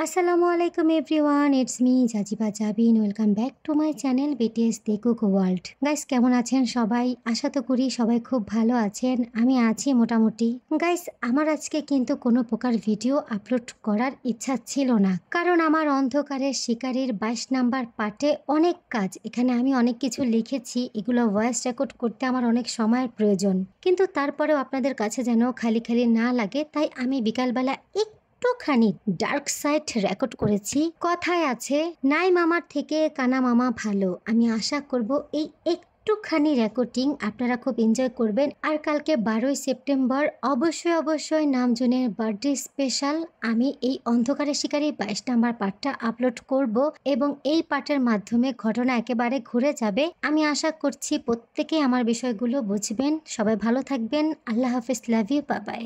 আসসালামু আলাইকুম everyone, it's me Jaziba Jabin. Welcome back to my channel BTS the cook world. Guys, কেমন আছেন সবাই? আশা তো করি সবাই খুব ভালো আছেন। আমি আছি মোটামুটি। গাইস, আমার আজকে কিন্তু কোনো প্রকার ভিডিও আপলোড করার ইচ্ছা ছিল না, কারণ আমার অন্ধকারের শিকারীর 22 নাম্বার পার্টে অনেক কাজ। এখানে আমি অনেক কিছু লিখেছি, এগুলো ভয়েস রেকর্ড করতে আমার অনেক সময়ের প্রয়োজন, কিন্তু তারপরেও আপনাদের কাছে যেন খালি খালি না লাগে, তাই আমি বিকালবেলা একটুখানি ডার্ক সাইড রেকর্ড করেছি। কথায় আছে, নাই মামার থেকে কানা মামা ভালো। আমি আশা করব এই একটুখানি রেকর্ডিং আপনারা খুব এনজয় করবেন। আর কালকে 12ই সেপ্টেম্বর অবশ্যই নামজনের বার্থডে স্পেশাল আমি এই অন্ধকারের শিকারী 22 নাম্বার পার্টটা আপলোড করব, এবং এই পার্টের মাধ্যমে ঘটনা একেবারে ঘুরে যাবে। আমি আশা করছি প্রত্যেকেই আমার বিষয়গুলো বুঝবেন। সবাই ভালো থাকবেন। আল্লাহ হাফেজ, লাভ ইউ, বাই বাই।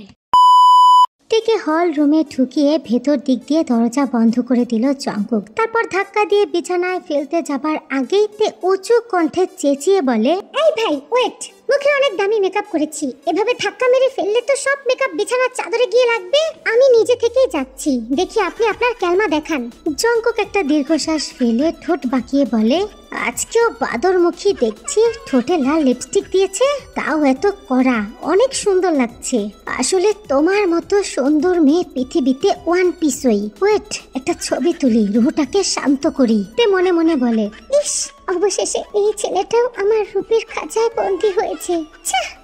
টিকে হল রুমে ঢুকিয়ে ভেতর দিক দিয়ে দরজা বন্ধ করে দিল জঙ্কুক। তারপর ধাক্কা দিয়ে বিছানায় ফেলতে যাবার আগেই তে উঁচু কণ্ঠে চেঁচিয়ে বলে, এই ভাই ওয়েট, মুখে অনেক দামি মেকআপ করেছি, এভাবে ধাক্কা মেরে ফেললে তো সব মেকআপ বিছানার চাদরে গিয়ে লাগবে। আমি নিজে থেকেই যাচ্ছি, দেখি আপনি আপনার ক্যালমা দেখান। জঙ্কুক একটা দীর্ঘশ্বাস ফেলে ঠোঁট বাঁকিয়ে বলে, আজকেও বাদরমুখী দেখছি, ঠোঁটে লাল লিপস্টিক দিয়েছে, তাও এত কড়া, অনেক সুন্দর লাগছে। আসলে তোমার মতো সুন্দর মেয়ে পৃথিবীতে ওয়ান পিসই। ওয়েট, একটা ছবি তুলি, রুহটাকে শান্ত করি। তে মনে মনে বলে, ইস, অবশেষে এই ছেলেটাও আমার রূপের খাঁচায় বন্দী হয়েছে।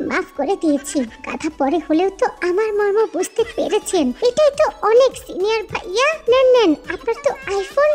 মাফ করে দিয়েছি, গাধা পরে হলেও তো আমার মর্ম বুঝতে পেরেছেন। এটাই তো অনেক সিনিয়র ভাইয়া। নেন আপনার তো আইফোন,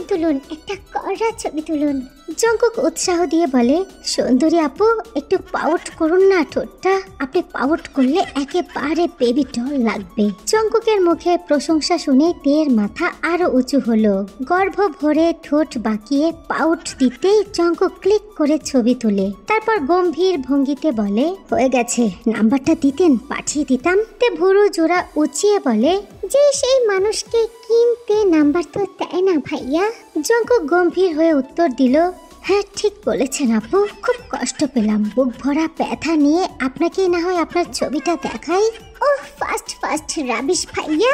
তুলুন একটা কড়া ছবি তুলুন। জঙ্কুক উৎসাহ দিয়ে বলে, সুন্দরী আপু, একটু পাউট করুন না ঠোঁটটা। আপনি পাউট করলে একেবারে বেবি ডল লাগবে। জঙ্কুকের মুখে প্রশংসা শুনে তের মাথা আরো উঁচু হলো। গর্ভ ভরে ঠোঁট বাঁকিয়ে পাউট দিতেই জঙ্কুক ক্লিক করে ছবি তুলে। তারপর গম্ভীর ভঙ্গিতে বলে, হয়ে গেছে, নাম্বারটা দিতেন, পাঠিয়ে দিতাম। তে ভুরু জোড়া উঁচিয়ে বলে, যে সেই মানুষকে কিনতে নাম্বার তো দেয় না ভাইয়া। জঙ্কুক গম্ভীর হয়ে উত্তর দিল, হ্যাঁ ঠিক বলেছেন আপু, খুব কষ্ট পেলাম। বুক ভরা ব্যথা নিয়ে আপনাকেই না হয় আপনার ছবিটা দেখাই। ওহ, ফাস্ট রাবিশ ভাইয়া।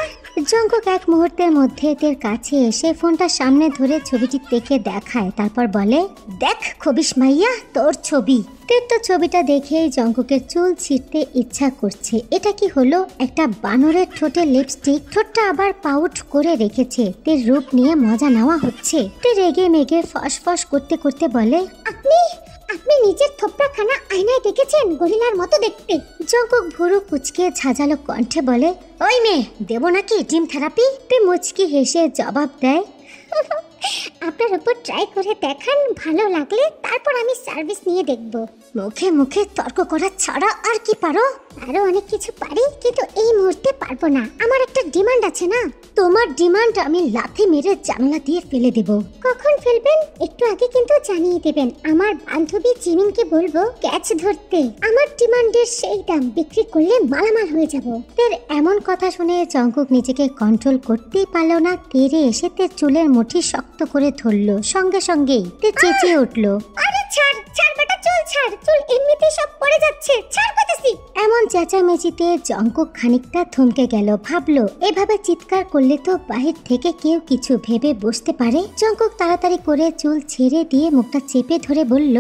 জঙ্কুক এক মুহূর্তের মধ্যে এদের কাছে এসে ফোনটা সামনে ধরে ছবিটি দেখে দেখায়। তারপর বলে, দেখ খবিশ মাইয়া, তোর ছবি। তের তো ছবিটা দেখেই জঙ্কুকের চুল ছিঁড়তে ইচ্ছা করছে। এটা কি হলো? একটা বানরের ঠোঁটে লিপস্টিক, ঠোঁটটা আবার পাউট করে রেখেছে। তের রূপ নিয়ে মজা নেওয়া হচ্ছে। তে রেগে মেগে ফস করতে করতে বলে, আপনি নিজের থোপড়াখানা আয়নায় দেখেছেন? গরিলার মতো দেখতে। জঙ্কুক ভুরু কুচকে ঝাঁঝালো কণ্ঠে বলে, ওই মেয়ে, দেবো নাকি জিম থেরাপি? তে মুচকি হেসে জবাব দেয়, আপনার উপর ট্রাই করে দেখান, ভালো লাগলে তারপর আমি সার্ভিস নিয়ে দেখব। মুখে তর্ক করা ছাড়া আর কি পারো? আরো অনেক কিছু পারি, কিন্তু এই মুহূর্তে পারবো না। আমার একটা ডিমান্ড আছে না। তোমার ডিমান্ড আমি লাথি মেরে জানলা দিয়ে ফেলে দেব। কখন ফেলবেন একটু আগে কিন্তু জানিয়ে দেবেন। আমার বান্ধবী জিমিনকে বলবো ক্যাচ ধরতে। আমার ডিমান্ডের সেই দাম বিক্রি করলে মালামাল হয়ে যাব। তের এমন কথা শুনে জঙ্কুক নিজেকে কন্ট্রোল করতেই পারলো না। তেরে এসে তের চুলের মুঠি শক্ত করে ধরলো। সঙ্গেই তে চেঁচিয়ে উঠলো, আরে ছাড় বেটা, চুল এমনিতেই সব পড়ে যাচ্ছে, ছাড় কইতেছি। এমন চেঁচামেচিতে জঙ্কুক খানিকটা থমকে গেল। ভাবলো, এভাবে চিৎকার করলে তো বাহির থেকে কেউ কিছু ভেবে বসতে পারে। জঙ্কুক তাড়াতাড়ি করে চুল ছেড়ে দিয়ে মুখটা চেপে ধরে বলল,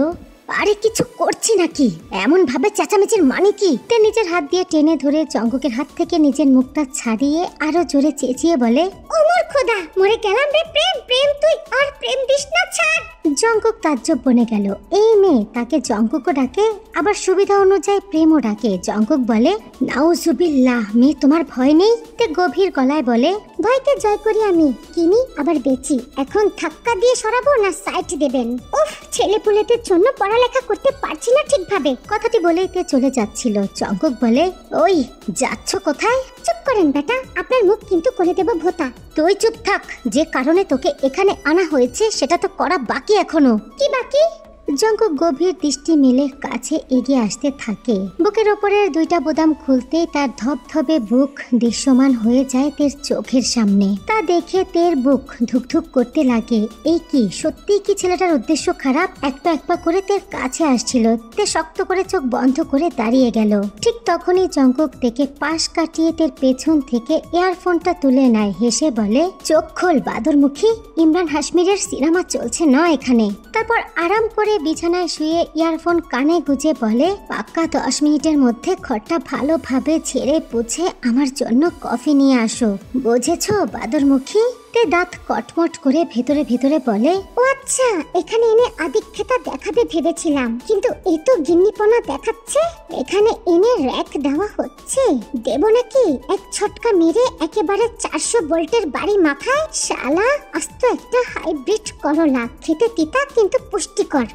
আরে কিছু করছি নাকি? এমন ভাবে চেঁচামেচির মানে কি? তে নিজের হাত দিয়ে টেনে ধরে জঙ্কুকের হাত থেকে নিজের মুখটা ছাড়িয়ে আরো জোরে চেঁচিয়ে বলে, ওমর খোদা, মরে গেলাম রে। প্রেম তুই আর প্রেম দিস না, ছাড়। জঙ্কুক তাজ্জব বনে গেল। এই মেয়ে তাকে জঙ্কুকও ডাকে, আবার সুবিধা অনুযায়ী প্রেমও ডাকে। জঙ্কুক বলে, নাউজুবিল্লাহ, মেয়ে তোমার ভয় নেই? তে গভীর গলায় বলে, ভয়কে জয় করি আমি, কিনি আবার বেচি। এখন ধাক্কা দিয়ে সরাবো না সাইড দেবেন? উফ, ছেলে পুলেদের জন্য পড়ালেখা করতে পারছি না ঠিকভাবে। কথাটি বলেই তে চলে যাচ্ছিল। জঙ্কুক বলে, ওই যাচ্ছ কোথায়? চুপ করেন বেটা, আপনার মুখ কিন্তু করে দেব ভোতা। তুই চুপ থাক। যে কারণে তোকে এখানে আনা হয়েছে সেটা তো করা বাকি এখনো। কি বাকি? জঙ্কুক গভীর দৃষ্টি মেলে কাছে এগিয়ে আসতে থাকে। বুকের ওপরের দুইটা বোতাম খুলতেই তার ধপধপে বুক দৃশ্যমান হয়ে যায় তের চোখের সামনে। তা দেখে তের বুক ধুকধুক করতে লাগে। এই কি সত্যি কি ছেলেটার উদ্দেশ্য খারাপ? এক পা করে তের কাছে আসছিল। তে শক্ত করে চোখ বন্ধ করে দাঁড়িয়ে গেল। ঠিক তখনই জঙ্কুক থেকে পাশ কাটিয়ে তের পেছন থেকে ইয়ারফোনটা তুলে নেয়। হেসে বলে, চোখ খোল বাদরমুখী, ইমরান হাশমিরের সিনেমা চলছে না এখানে। তারপর আরাম করে বিছানায় শুয়ে ইয়ারফোন কানে গুজে বলে, পাক্কা 10 মিনিটের মধ্যে ঘরটা ভালোভাবে ঝেড়ে পুছে আমার জন্য কফি নিয়ে আসো, বুঝেছো বাদরমুখী? তে দাঁত কটমট করে ভেতরে ভেতরে বলে, ও আচ্ছা, এখানে এনে আদিক্ষেতা দেখাবে ভেবেছিলাম, কিন্তু এ তো গিন্নিপনা দেখাচ্ছে। এখানে এনে র্যাক দেওয়া হচ্ছে, দেব নাকি এক ছটকা মেরে একেবারে 400 ভোল্টের বাড়ি মাথায়? শালা আস্ত একটা হাইব্রিড করলা, খেতে তিতা কিন্তু পুষ্টিকর।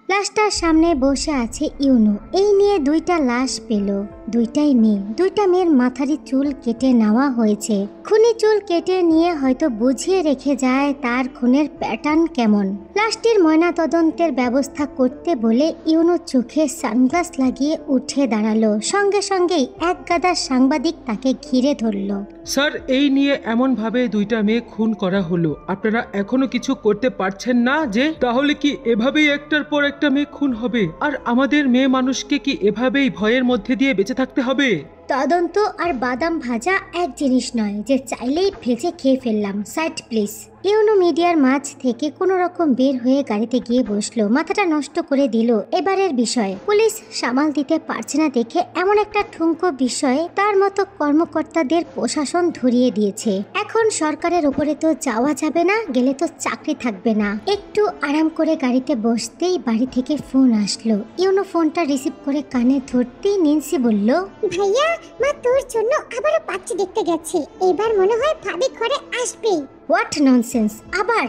লাশটার সামনে বসে আছে ইউনো। এই নিয়ে দুইটা লাশ পেল, দুইটাই মেয়ে। দুইটা মেয়ের মাথারই চুল কেটে নেওয়া হয়েছে। খুনি চুল কেটে নিয়ে হয়তো বুঝিয়ে রেখে যায় তার খুনের প্যাটার্ন কেমন। লাশটির ময়না তদন্তের ব্যবস্থা করতে বলে ইউনো চোখে সানগ্লাস লাগিয়ে উঠে দাঁড়ালো। সঙ্গে সঙ্গেই এক গাদা সাংবাদিক তাকে ঘিরে ধরল। স্যার, এই নিয়ে এমন ভাবে দুইটা মেয়ে খুন করা হলো, আপনারা এখনো কিছু করতে পারছেন না যে? তাহলে কি এভাবেই একটার পর একটা মেয়ে খুন হবে? আর আমাদের মেয়ে মানুষকে কি এভাবেই ভয়ের মধ্যে দিয়ে বেঁচে থাকতে হবে? তদন্ত আর বাদাম ভাজা এক জিনিস নয় যে চাইলেই ভেজে খেয়ে ফেললাম। Side please. ইউনো মিডিয়ার মাঝ থেকে কোনো রকম বের হয়ে গাড়িতে গিয়ে বসলো। মাথাটা নষ্ট করে দিল এবারের বিষয়। পুলিশ সামাল দিতে পারছে না দেখে এমন একটা ঠুনকো বিষয়ে তার মতো কর্মকর্তাদের প্রশাসন ধরিয়ে দিয়েছে। এখন সরকারের উপরে তো যাওয়া যাবে না, গেলে তো চাকরি থাকবে না। একটু আরাম করে গাড়িতে বসতেই বাড়ি থেকে ফোন আসলো। ইউনো ফোনটা রিসিভ করে কানে ধরতেই নিন্সি বলল, ভাইয়া, মা তোর জন্য আবারও পাচ্ছি দেখতে গেছে। এবার মনে হয় ভাবি ঘরে আসবে। What nonsense! আবার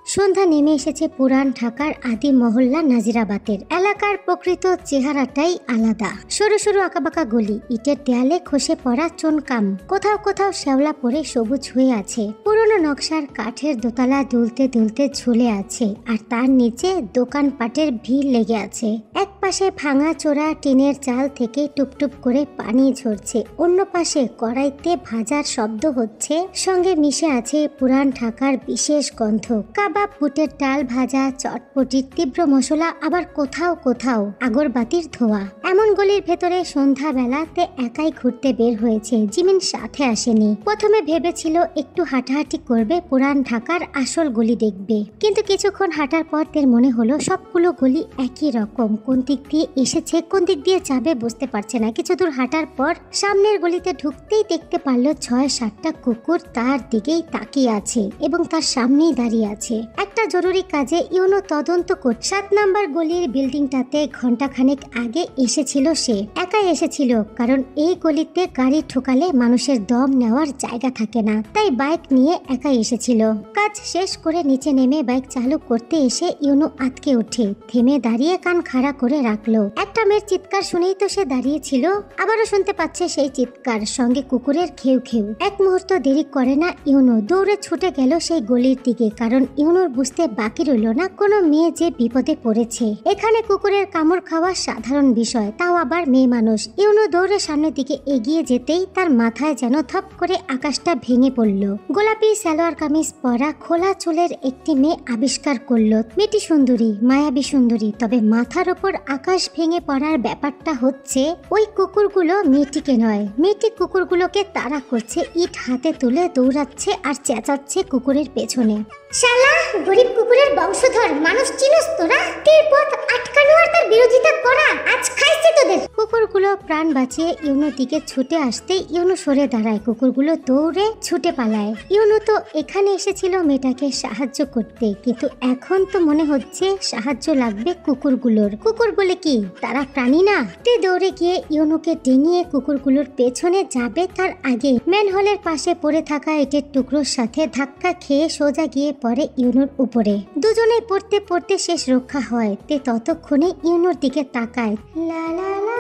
সন্ধ্যা নেমে এসেছে পুরান ঢাকার আদি মহল্লা নাজিরাবাদের। এলাকার প্রকৃত চেহারাটাই আলাদা। সরু সরু আঁকাবাঁকা গলি, ইটের দেয়ালে খসে পড়া চোনকাম, কোথাও কোথাও শ্যাওলা পড়ে সবুজ হয়ে আছে। পুরনো নকশার কাঠের দোতলা দুলতে দুলতে ঝুলে আছে, আর তার নিচে দোকানপাটের ভিড় লেগে আছে। এক পাশে ভাঙা চোরা টিনের চাল থেকে টুপটুপ করে পানি ঝরছে, অন্য পাশে কড়াইতে ভাজার শব্দ হচ্ছে। সঙ্গে মিশে আছে পুরান ঢাকার বিশেষ গন্ধ। কাবাব, বুটের ডাল ভাজা, চটপটির তীব্র মশলা, আবার কোথাও কোথাও আগরবাতির ধোয়া। এমন গলির ভেতরে সন্ধ্যাবেলাতে একাই ঘুরতে বের হয়েছে। জিমিন সাথে আসেনি। প্রথমে ভেবেছিল একটু হাঁটাহাঁটি করবে, পুরান ঢাকার আসল গলি দেখবে, কিন্তু কিছুক্ষণ হাঁটার পর তার মনে হলো সবগুলো গলি একই রকম। কোন দিক দিয়ে এসেছে, কোন দিক দিয়ে যাবে বুঝতে পারছে না। কিছু দূর হাঁটার পর সামনের গলিতে ঢুকতেই দেখতে পারলো 6-7টা কুকুর তার দিকেই তাকিয়ে আছে এবং তার সামনেই দাঁড়িয়ে আছে। একটা জরুরি কাজে ইউনো তদন্ত করছে। 7 নাম্বার গলির বিল্ডিংটাতে ঘন্টাখানেক আগে এসেছিল সে। একাই এসেছিল, কারণ এই গলিতে গাড়ি ঠোকালে মানুষের দম নেওয়ার জায়গা থাকে না, তাই বাইক নিয়ে একাই এসেছিল। কাজ শেষ করে নিচে নেমে বাইক চালু করতে এসে ইউনো আটকে ওঠে। থেমে দাঁড়িয়ে কান খাড়া করে রাখলো। একটা মেয়ের চিৎকার শুনেই তো সে দাঁড়িয়েছিল। আবারও শুনতে পাচ্ছে সেই চিৎকার, সঙ্গে কুকুরের খেউ খেউ। এক মুহূর্ত দেরি করে না ইউনো, দৌড়ে ছুটে গেল সেই গলির দিকে, কারণ ইউনোর বুঝতে বাকি রইল না কোনো মেয়ে যে বিপদে পড়েছে। এখানে কুকুরের কামড় খাওয়া সাধারণ বিষয়, তাও আবার মেয়ে মানুষ। ইউনো দৌড়ে সামনের দিকে এগিয়ে যেতেই তার মাথায় যেন থপ করে আকাশটা ভেঙে পড়ল। গোলাপি সালোয়ার কামিজ পরা খোলা চুলের একটি মেয়ে আবিষ্কার করলো। মেয়েটি সুন্দরী, মায়াবী সুন্দরী, তবে মাথার ওপর আকাশ ভেঙে পড়ার ব্যাপারটা হচ্ছে ওই কুকুরগুলো মেয়েটিকে নয়, মেয়েটি কুকুরগুলোকে তাড়া করছে। ইট হাতে তুলে দৌড়াচ্ছে আর চেঁচাচ্ছে কুকুরের পেছনে। শালা গরিব কুকুরের বংশধর, মানুষ চিনস তোরা? তোর পথ আটকানো আর তার বিরোধিতা করা আজ খাইছে তোদের। কুকুরগুলো প্রাণ বাঁচিয়ে ইউনোর দিকে ছুটে আসতে ইউনো সরে দাঁড়ায়। কুকুরগুলো দৌড়ে ছুটে পালায়। ইউনো তো এখানে এসেছিল মেয়েটাকে সাহায্য করতে, কিন্তু এখন তো মনে হচ্ছে সাহায্য লাগবে কুকুরগুলোর। কুকুর বলে কি তারা প্রাণী না? তে দৌড়ে গিয়ে ইউনোকে ডিঙিয়ে কুকুরগুলোর পেছনে যাবে, তার আগে ম্যানহোলের পাশে পড়ে থাকা ইটের টুকরোর সাথে ধাক্কা খেয়ে সোজা গিয়ে পড়ে ইউনোর উপরে। দুজনেই পড়তে পড়তে শেষ রক্ষা হয়। তে ততক্ষণে ইউনোর দিকে তাকায়। লা লা লা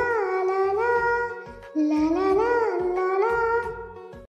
লা লা লা